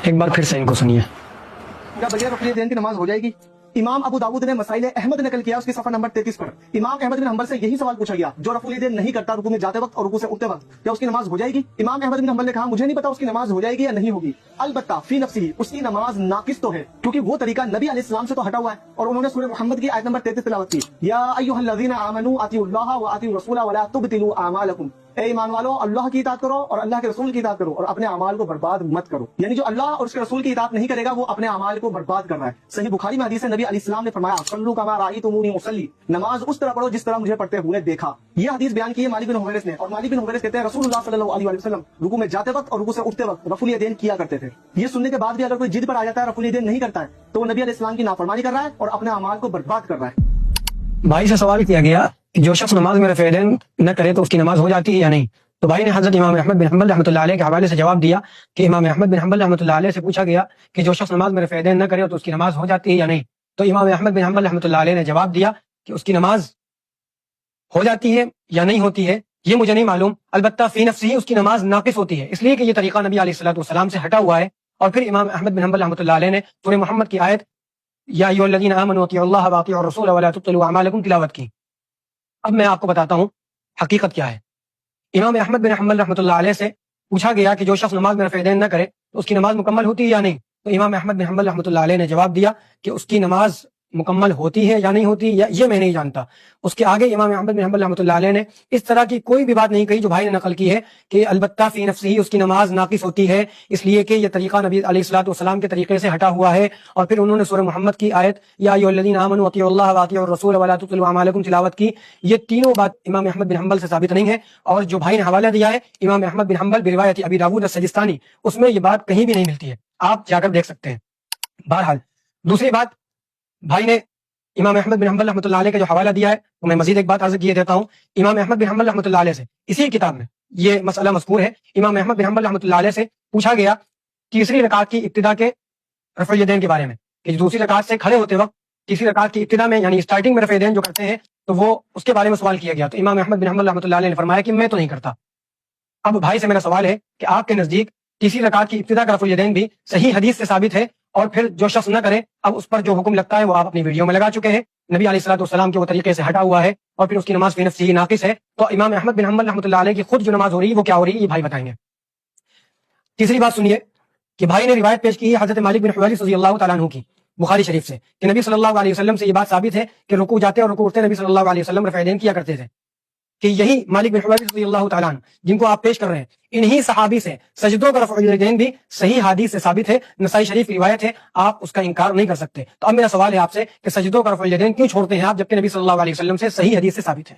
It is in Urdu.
ایک بار پھر سے ان کو سنیے۔ کیا بغیر رفع الیدین کی نماز ہو جائے گی؟ امام ابو داؤد نے مسائل احمد نقل کیا اس کی صفحہ نمبر 33 پر امام احمد بن حنبل سے یہی سوال پوچھا گیا، جو رفع الیدین نہیں کرتا رکوع میں جاتے وقت اور رکوع سے اٹھتے وقت، کیا اس کی نماز ہو جائے گی؟ امام احمد بن حنبل نے کہا مجھے نہیں پتا اس کی نماز ہو جائے گی یا نہیں ہوگی، البتہ فی نفسی اس کی نماز ناقص تو ہے، کیونکہ وہ طریقہ نبی علیہ السلام سے تو ہٹا ہوا ہے۔ اور انہوں نے سورہ محمد کی آیت نمبر 33 تلاوت کی، یا ایھا الذین آمنوا اطیعوا اللہ واطیعوا الرسول ولا تبطلوا اعمالکم، اے ایمان والو اللہ کی اطاعت کرو اور اللہ کے رسول کی اطاعت کرو اور اپنے اعمال کو برباد مت کرو۔ یعنی جو اللہ اور اس کے رسول کی اطاعت نہیں کرے گا وہ اپنے اعمال کو برباد کر رہا ہے۔ صحیح بخاری میں حدیث ہے، نبی علیہ السلام نے فرمایا صلوا کما رأیتمونی اصلی، نماز اس طرح پڑھو جس طرح مجھے پڑھتے ہوئے دیکھا۔ یہ حدیث بیان کی ہے مالک بن حویرث نے، اور مالک بن حویرث کہتے ہیں رسول اللہ صلی اللہ علیہ وسلم رکوع میں جاتے وقت اور رکوع سے اٹھتے وقت رفع الیدین کیا کرتے تھے۔ یہ سننے کے بعد بھی اگر کوئی ضد پر آ جاتا ہے رفع الیدین نہیں کرتا ہے تو وہ نبی علیہ السلام کی نافرمانی کر رہا ہے اور اپنے اعمال کو برباد کر رہا ہے۔ بھائی سے سوال کیا گیا کہ جو شخص نماز میں رفع الیدین نہ کرے تو اس کی نماز ہو جاتی ہے یا نہیں؟ تو بھائی نے حضرت امام احمد بن حنبل رحمۃ اللہ علیہ کے حوالے سے جواب دیا کہ امام احمد بن حنبل رحمۃ اللہ علیہ سے پوچھا گیا کہ جو شخص نماز میں رفع الیدین نہ کرے تو اس کی نماز ہو جاتی ہے یا نہیں؟ تو امام احمد بن حنبل رحمۃ اللہ علیہ نے جواب دیا کہ اس کی نماز ہو جاتی ہے یا نہیں ہوتی ہے یہ مجھے نہیں معلوم، البتہ فی نفسی اس کی نماز ناقص ہوتی ہے، اس لیے کہ یہ طریقہ نبی علیہ الصلوۃ والسلام سے ہٹا ہوا ہے۔ اور پھر امام احمد بن حنبل رحمۃ اللہ علیہ نے سورہ محمد کی آیت یا ایھا الذین آمنوا اطیعوا اللہ واطیعوا الرسول ولا تبطلوا اعمالکم تلاوت کی۔ اب میں آپ کو بتاتا ہوں حقیقت کیا ہے۔ امام احمد بن حنبل رحمۃ اللہ علیہ سے پوچھا گیا کہ جو شخص نماز میں رفع الیدین نہ کرے تو اس کی نماز مکمل ہوتی ہے یا نہیں؟ تو امام احمد بن حنبل رحمۃ اللہ علیہ نے جواب دیا کہ اس کی نماز مکمل ہوتی ہے یا نہیں ہوتی یہ میں نہیں جانتا۔ اس کے آگے امام احمد بن حنبل رحمۃ اللہ علیہ نے اس طرح کی کوئی بھی بات نہیں کہی جو بھائی نے نقل کی ہے کہ البتہ فی نفسی اس کی نماز ناقص ہوتی ہے، اس لیے کہ یہ طریقہ نبی علیہ الصلوۃ والسلام کے طریقے سے ہٹا ہوا ہے۔ اور پھر انہوں نے سورہ محمد کی آیت یا ایھا الذین آمنوا اطیعوا اللہ واطیعوا الرسول ولا تبطلوا اعمالکم تلاوت کی۔ یہ تینوں بات امام احمد بن حنبل سے ثابت نہیں ہے، اور جو بھائی نے حوالہ دیا ہے امام احمد بن حنبل بروایت ابی داؤد السجستانی، اس میں یہ بات کہیں بھی نہیں ملتی ہے، آپ جا کر دیکھ سکتے ہیں۔ بہرحال دوسری بات، بھائی نے امام احمد بن حنبل رحمۃ اللہ علیہ کا جو حوالہ دیا ہے تو میں مزید ایک بات عرض کیے دیتا ہوں۔ امام احمد بن حنبل رحمۃ اللہ علیہ سے اسی کتاب میں یہ مسئلہ مذکور ہے، امام احمد بن حنبل رحمۃ اللہ علیہ سے پوچھا گیا تیسری رکعت کی ابتدا کے رفع الیدین کے بارے میں کہ دوسری رکعت سے کھڑے ہوتے وقت تیسری رکعت کی ابتدا میں یعنی اسٹارٹنگ میں رفع الیدین جو کرتے ہیں تو وہ اس کے بارے میں سوال کیا گیا، تو امام احمد بن حنبل رحمۃ اللہ علیہ نے فرمایا کہ میں تو نہیں کرتا۔ اب بھائی سے میرا سوال ہے کہ آپ کے نزدیک تیسری رکعت کی ابتدا کا رفع الیدین بھی صحیح حدیث سے ثابت ہے، اور پھر جو شخص نہ کرے اب اس پر جو حکم لگتا ہے وہ آپ اپنی ویڈیو میں لگا چکے ہیں، نبی علیہ الصلوۃ والسلام کے وہ طریقے سے ہٹا ہوا ہے اور پھر اس کی نماز فی نفسی ناقص ہے۔ تو امام احمد بن حنبل رحمۃ اللہ علیہ کی خود جو نماز ہو رہی ہے وہ کیا ہو رہی ہے یہ بھائی بتائیں گے۔ تیسری بات سنیے کہ بھائی نے روایت پیش کی ہے حضرت مالک بن حویرث رضی اللہ تعالیٰ عنہ کی بخاری شریف سے کہ نبی صلی اللہ علیہ وسلم سے یہ بات ثابت ہے کہ رکوع جاتے اور رکوع اٹھتے نبی صلی اللہ علیہ وسلم رفع الیدین کیا کرتے تھے، کہ یہی مالک بن حویرث رضی اللہ تعالیٰ عنہ جن کو آپ پیش کر رہے ہیں انہی صحابی سے سجدوں کا رفع الیدین بھی صحیح حدیث سے ثابت ہے، نسائی شریف کی روایت ہے، آپ اس کا انکار نہیں کر سکتے۔ تو اب میرا سوال ہے آپ سے کہ سجدوں کا رفع الیدین کیوں چھوڑتے ہیں آپ جبکہ نبی صلی اللہ علیہ وسلم سے صحیح حدیث سے ثابت ہے؟